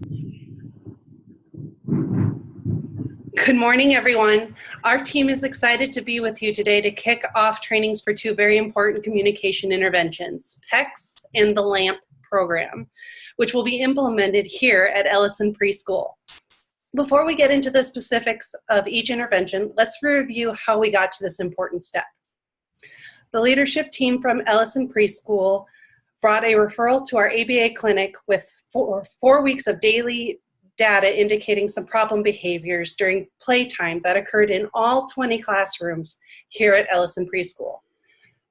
Good morning, everyone. Our team is excited to be with you today to kick off trainings for two very important communication interventions, PECS and the LAMP program, which will be implemented here at Ellison Preschool. Before we get into the specifics of each intervention, let's review how we got to this important step. The leadership team from Ellison Preschool brought a referral to our ABA clinic with four weeks of daily data indicating some problem behaviors during playtime that occurred in all 20 classrooms here at Ellison Preschool.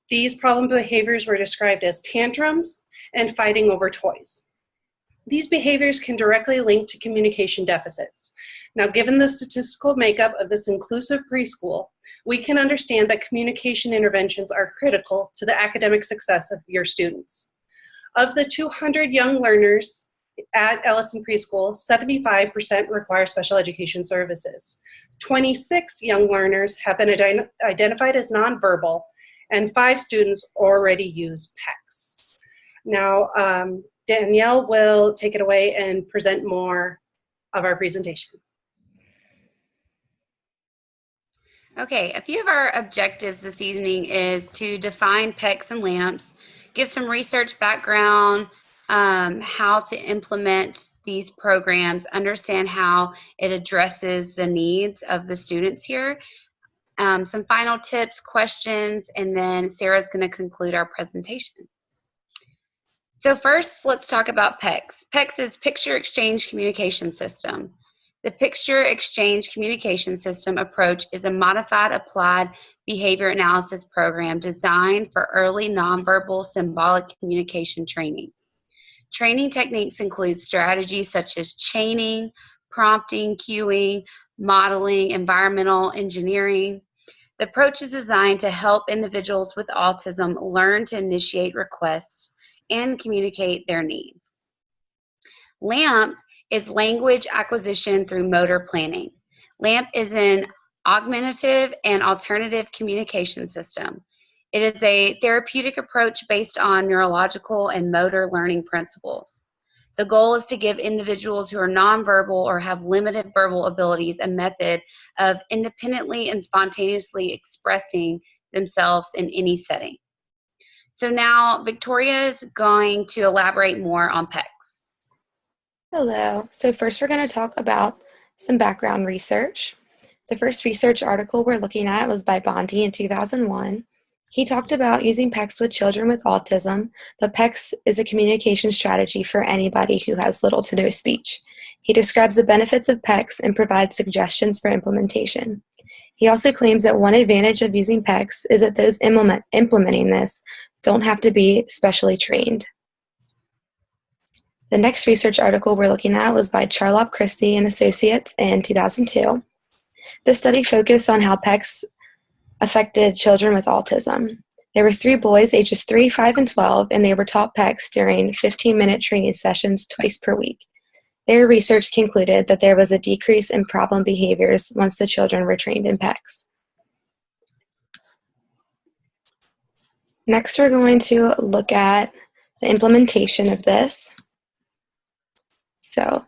These problem behaviors were described as tantrums and fighting over toys. These behaviors can directly link to communication deficits. Now, given the statistical makeup of this inclusive preschool, we can understand that communication interventions are critical to the academic success of your students. Of the 200 young learners at Ellison Preschool, 75% require special education services. 26 young learners have been identified as nonverbal, and 5 students already use PECS. Now, Danielle will take it away and present more of our presentation. Okay, a few of our objectives this evening is to define PECS and LAMPs, give some research background, how to implement these programs, understand how it addresses the needs of the students here, some final tips, questions, and then Sarah's going to conclude our presentation. So first, let's talk about PECS. PECS is Picture Exchange Communication System. The Picture Exchange Communication System approach is a modified applied behavior analysis program designed for early nonverbal symbolic communication training. Training techniques include strategies such as chaining, prompting, cueing, modeling, environmental engineering. The approach is designed to help individuals with autism learn to initiate requests and communicate their needs. LAMP is language acquisition through motor planning. LAMP is an augmentative and alternative communication system. It is a therapeutic approach based on neurological and motor learning principles. The goal is to give individuals who are nonverbal or have limited verbal abilities a method of independently and spontaneously expressing themselves in any setting. So now Victoria is going to elaborate more on PECS. Hello. So first we're going to talk about some background research. The first research article we're looking at was by Bondi in 2001. He talked about using PECS with children with autism, but PECS is a communication strategy for anybody who has little to no speech. He describes the benefits of PECS and provides suggestions for implementation. He also claims that one advantage of using PECS is that those implementing this don't have to be specially trained. The next research article we're looking at was by Charlotte Christie and Associates in 2002. The study focused on how PECS affected children with autism. There were 3 boys ages 3, 5, and 12, and they were taught PECS during 15-minute training sessions twice per week. Their research concluded that there was a decrease in problem behaviors once the children were trained in PECS. Next, we're going to look at the implementation of this. So,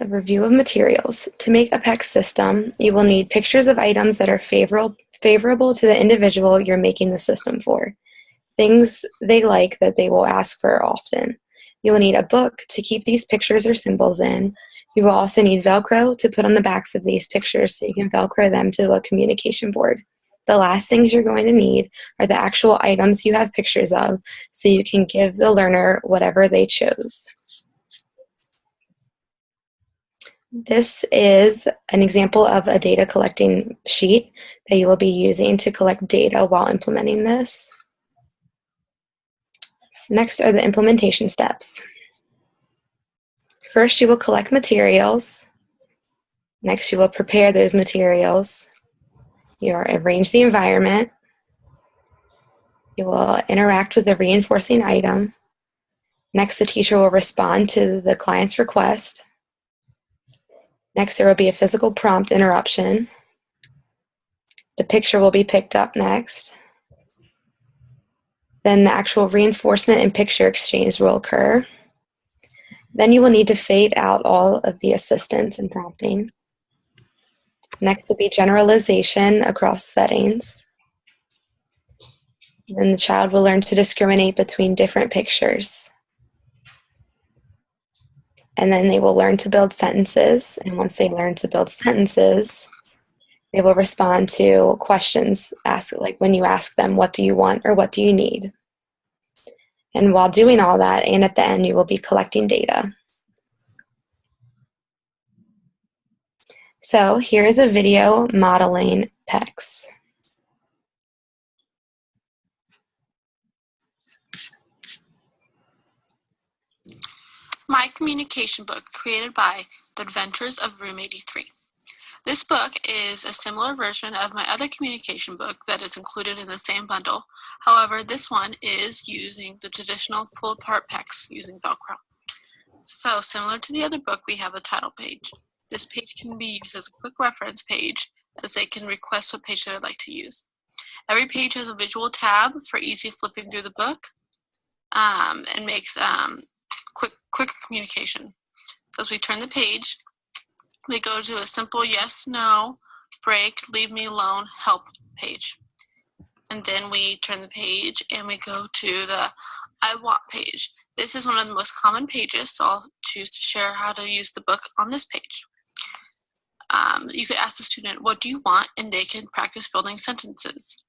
a review of materials. To make a PECS system, you will need pictures of items that are favorable to the individual you're making the system for. Things they like that they will ask for often. You will need a book to keep these pictures or symbols in. You will also need Velcro to put on the backs of these pictures so you can Velcro them to a communication board. The last things you're going to need are the actual items you have pictures of so you can give the learner whatever they chose. This is an example of a data collecting sheet that you will be using to collect data while implementing this. Next are the implementation steps. First, you will collect materials. Next, you will prepare those materials. You will arrange the environment. You will interact with the reinforcing item. Next, the teacher will respond to the client's request. Next, there will be a physical prompt interruption. The picture will be picked up next. Then the actual reinforcement and picture exchange will occur. Then you will need to fade out all of the assistance and prompting. Next will be generalization across settings. Then the child will learn to discriminate between different pictures. And then they will learn to build sentences. And once they learn to build sentences, they will respond to questions asked, like when you ask them, what do you want or what do you need? And while doing all that, and at the end, you will be collecting data. So here is a video modeling PECs. My communication book, created by The Adventures of Room 83. This book is a similar version of my other communication book that is included in the same bundle. However, this one is using the traditional pull-apart PECs using Velcro. So, similar to the other book, we have a title page. This page can be used as a quick reference page, as they can request what page they would like to use. Every page has a visual tab for easy flipping through the book, and makes quick communication. So as we turn the page, we go to a simple yes, no, break, leave me alone, help page. And then we turn the page and we go to the I want page. This is one of the most common pages, so I'll choose to share how to use the book on this page. You could ask the student, what do you want? And they can practice building sentences.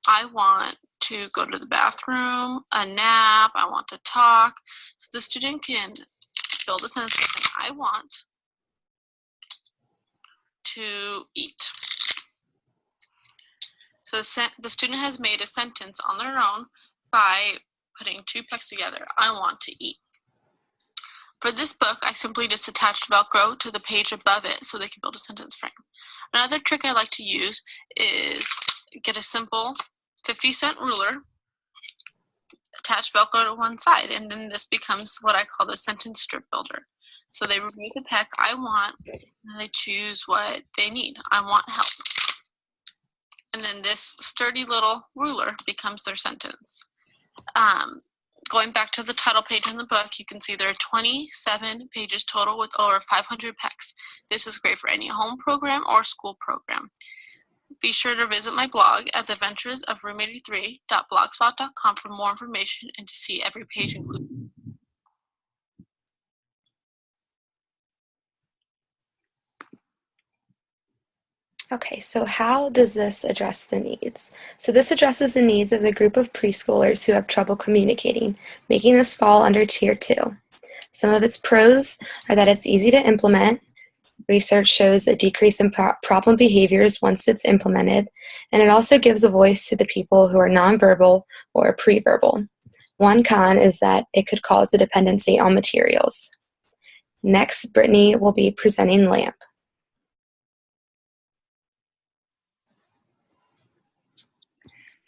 I want to go to the bathroom, a nap, I want to talk. So the student can build a sentence saying, I want to eat. So the student has made a sentence on their own by putting two PECs together. I want to eat. For this book, I simply just attached Velcro to the page above it so they can build a sentence frame. Another trick I like to use is get a simple 50-cent ruler, attach Velcro to one side, and then this becomes what I call the sentence strip builder. So they remove the PEC, I want, and they choose what they need. I want help. And then this sturdy little ruler becomes their sentence. Going back to the title page in the book, you can see there are 27 pages total with over 500 PECs. This is great for any home program or school program. Be sure to visit my blog at theadventuresofroom83.blogspot.com for more information and to see every page included. Okay, so how does this address the needs? So this addresses the needs of the group of preschoolers who have trouble communicating, making this fall under Tier 2. Some of its pros are that it's easy to implement. Research shows a decrease in problem behaviors once it's implemented, and it also gives a voice to the people who are nonverbal or preverbal. One con is that it could cause a dependency on materials. Next, Brittany will be presenting LAMP.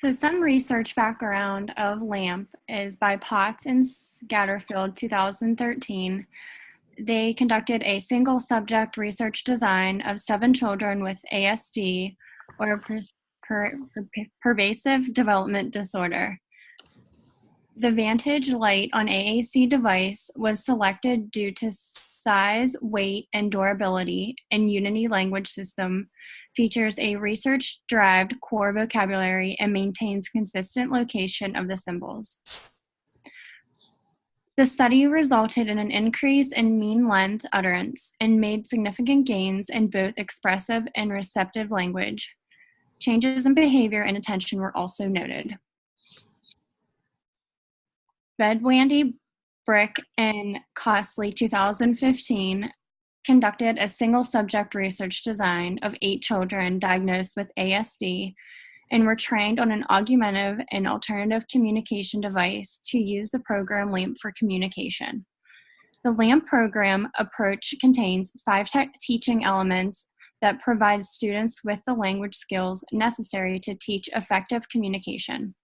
So some research background of LAMP is by Potts and Scatterfield, 2013. They conducted a single subject research design of 7 children with ASD, or pervasive development disorder. The Vantage Light on AAC device was selected due to size, weight, and durability, and Unity language system features a research-derived core vocabulary and maintains consistent location of the symbols. The study resulted in an increase in mean length utterance and made significant gains in both expressive and receptive language. Changes in behavior and attention were also noted. Bedwandy, Brick, and Costley, 2015, conducted a single subject research design of 8 children diagnosed with ASD and were trained on an augmentative and alternative communication device to use the program LAMP for communication. The LAMP program approach contains 5 teaching elements that provide students with the language skills necessary to teach effective communication.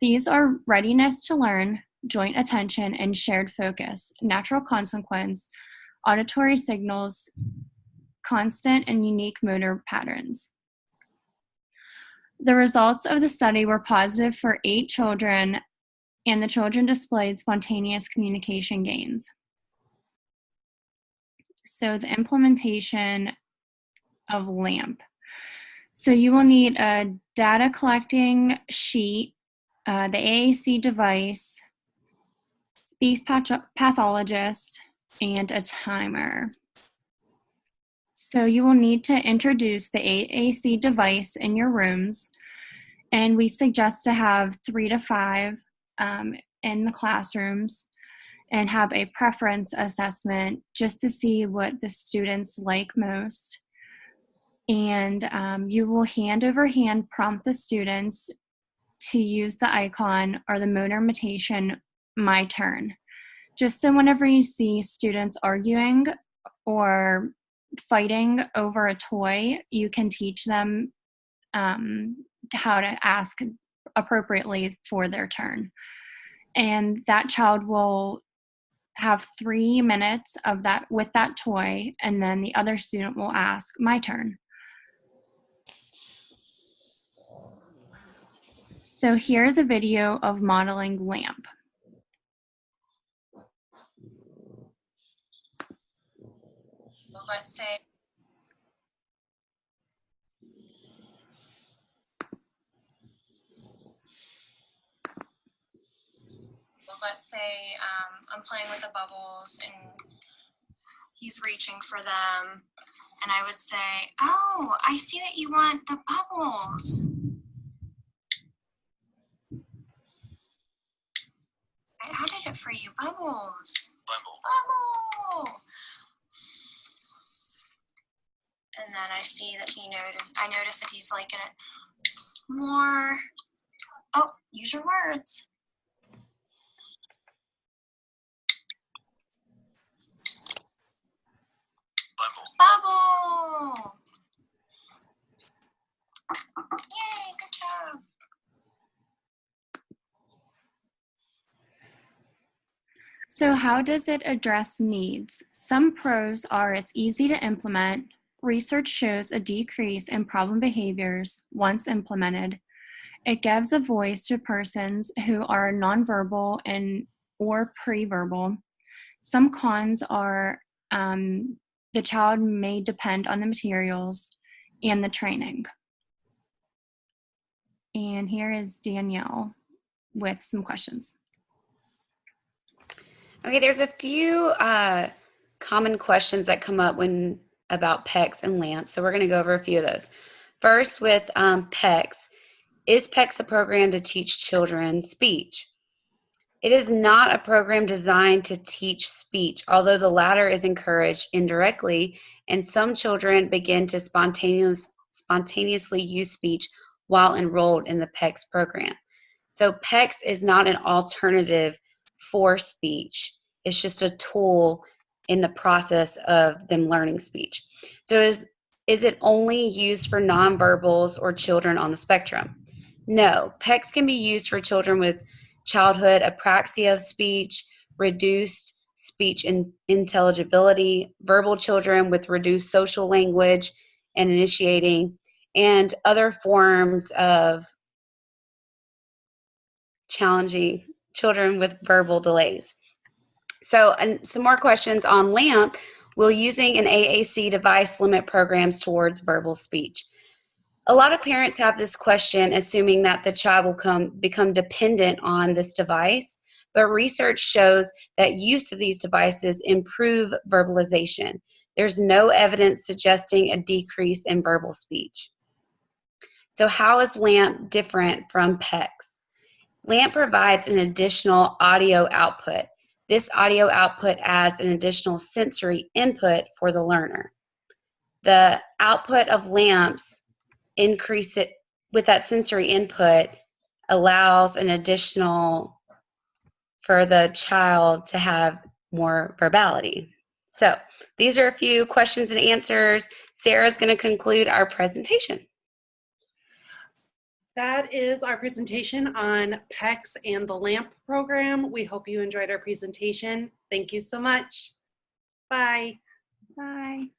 These are readiness to learn, joint attention, and shared focus, natural consequence, auditory signals, constant and unique motor patterns. The results of the study were positive for 8 children, and the children displayed spontaneous communication gains. So the implementation of LAMP. So you will need a data collecting sheet, the AAC device, speech pathologist, and a timer. So you will need to introduce the AAC device in your rooms, and we suggest to have 3 to 5 in the classrooms, and have a preference assessment just to see what the students like most. And you will hand over hand prompt the students to use the icon or the motor imitation, my turn. Just so whenever you see students arguing or fighting over a toy, you can teach them how to ask appropriately for their turn. And that child will have 3 minutes of that with that toy, and then the other student will ask, my turn. So here's a video of modeling LAMP. Well, let's say I'm playing with the bubbles and he's reaching for them, and I would say, oh, I see that you want the bubbles. How did it for you? Bubbles. Bubble. And then I see that I notice that he's liking it more. Oh, use your words. Bubble. Yay, good job. So how does it address needs? Some pros are it's easy to implement. Research shows a decrease in problem behaviors once implemented. It gives a voice to persons who are nonverbal or pre-verbal. Some cons are the child may depend on the materials and the training. And here is Danielle with some questions. Okay, there's a few common questions that come up about PECS and LAMP, so we're going to go over a few of those. First, with PECS, is PECS a program to teach children speech? It is not a program designed to teach speech, although the latter is encouraged indirectly, and some children begin to spontaneously use speech while enrolled in the PECS program. So PECS is not an alternative for speech. It's just a tool in the process of them learning speech. So is it only used for nonverbals or children on the spectrum? No, PECS can be used for children with childhood apraxia of speech, reduced speech intelligibility, verbal children with reduced social language and initiating, and other forms of challenging children with verbal delays. So, and some more questions on LAMP. Will using an AAC device limit programs towards verbal speech? A lot of parents have this question, assuming that the child will become dependent on this device, but research shows that use of these devices improve verbalization. There's no evidence suggesting a decrease in verbal speech. So how is LAMP different from PECS? LAMP provides an additional audio output. This audio output adds an additional sensory input for the learner. The output of LAMPs increase it with that sensory input allows an additional for the child to have more verbality. So these are a few questions and answers. Sarah's going to conclude our presentation. That is our presentation on PECS and the LAMP program. We hope you enjoyed our presentation. Thank you so much. Bye. Bye.